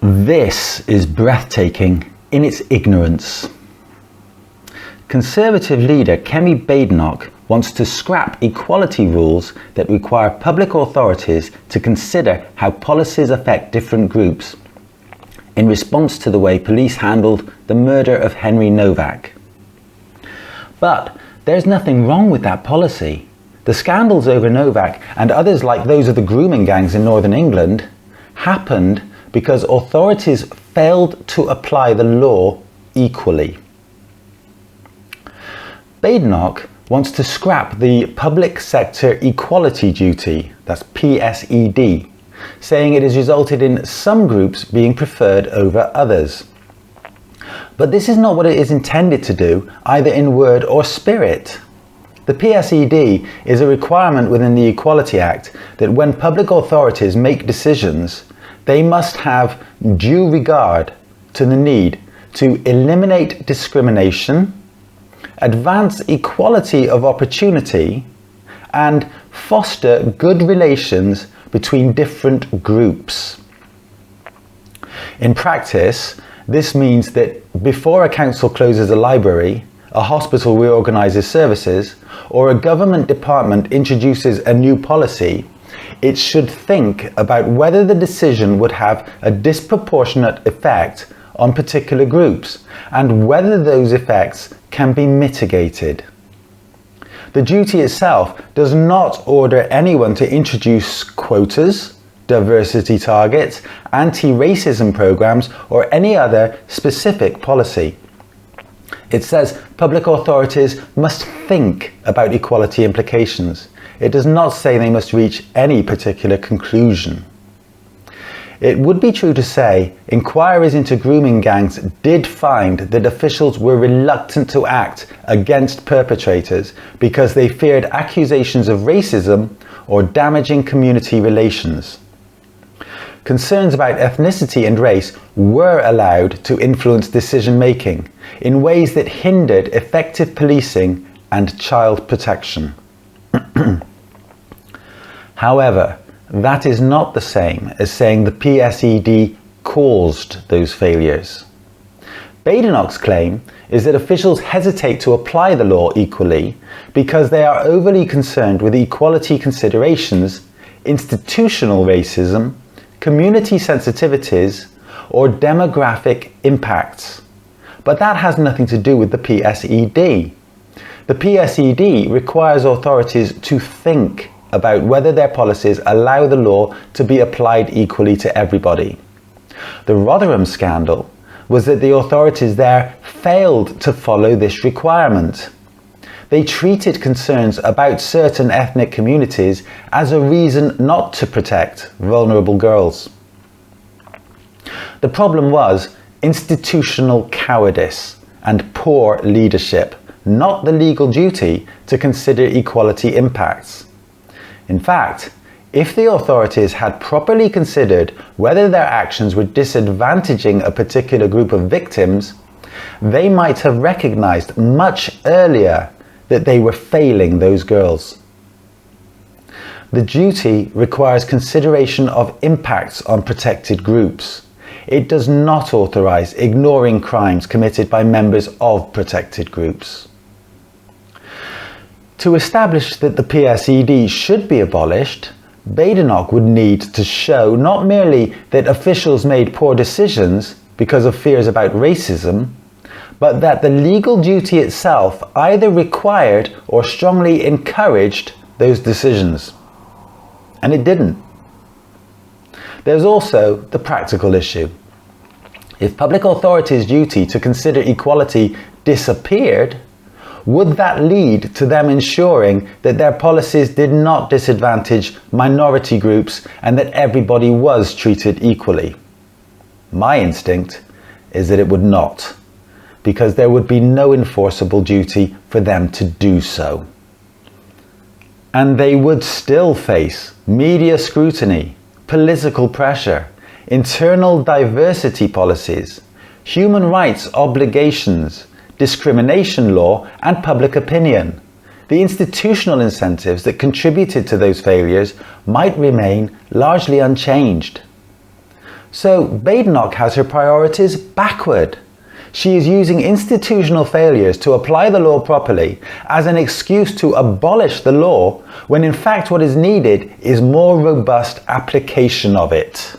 This is breathtaking in its ignorance. Conservative leader Kemi Badenoch wants to scrap equality rules that require public authorities to consider how policies affect different groups in response to the way police handled the murder of Henry Novak. But there's nothing wrong with that policy. The scandals over Novak and others like those of the grooming gangs in Northern England happened because authorities failed to apply the law equally. Badenoch wants to scrap the Public Sector Equality Duty, that's PSED, saying it has resulted in some groups being preferred over others. But this is not what it is intended to do, either in word or spirit. The PSED is a requirement within the Equality Act that when public authorities make decisions, they must have due regard to the need to eliminate discrimination, advance equality of opportunity, and foster good relations between different groups. In practice, this means that before a council closes a library, a hospital reorganises services, or a government department introduces a new policy, it should think about whether the decision would have a disproportionate effect on particular groups and whether those effects can be mitigated. The duty itself does not order anyone to introduce quotas, diversity targets, anti-racism programs, or any other specific policy. It says public authorities must think about equality implications. It does not say they must reach any particular conclusion. It would be true to say inquiries into grooming gangs did find that officials were reluctant to act against perpetrators because they feared accusations of racism or damaging community relations. Concerns about ethnicity and race were allowed to influence decision-making in ways that hindered effective policing and child protection. However, that is not the same as saying the PSED caused those failures. Badenoch's claim is that officials hesitate to apply the law equally because they are overly concerned with equality considerations, institutional racism, community sensitivities, or demographic impacts. But that has nothing to do with the PSED. The PSED requires authorities to think about whether their policies allow the law to be applied equally to everybody. The Rotherham scandal was that the authorities there failed to follow this requirement. They treated concerns about certain ethnic communities as a reason not to protect vulnerable girls. The problem was institutional cowardice and poor leadership, not the legal duty to consider equality impacts. In fact, if the authorities had properly considered whether their actions were disadvantaging a particular group of victims, they might have recognized much earlier that they were failing those girls. The duty requires consideration of impacts on protected groups. It does not authorize ignoring crimes committed by members of protected groups. To establish that the PSED should be abolished, Badenoch would need to show not merely that officials made poor decisions because of fears about racism, but that the legal duty itself either required or strongly encouraged those decisions. And it didn't. There's also the practical issue. If public authorities' duty to consider equality disappeared, would that lead to them ensuring that their policies did not disadvantage minority groups and that everybody was treated equally? My instinct is that it would not, because there would be no enforceable duty for them to do so. And they would still face media scrutiny, political pressure, internal diversity policies, human rights obligations, discrimination law, and public opinion. The institutional incentives that contributed to those failures might remain largely unchanged. So Badenoch has her priorities backward. She is using institutional failures to apply the law properly as an excuse to abolish the law, when in fact what is needed is more robust application of it.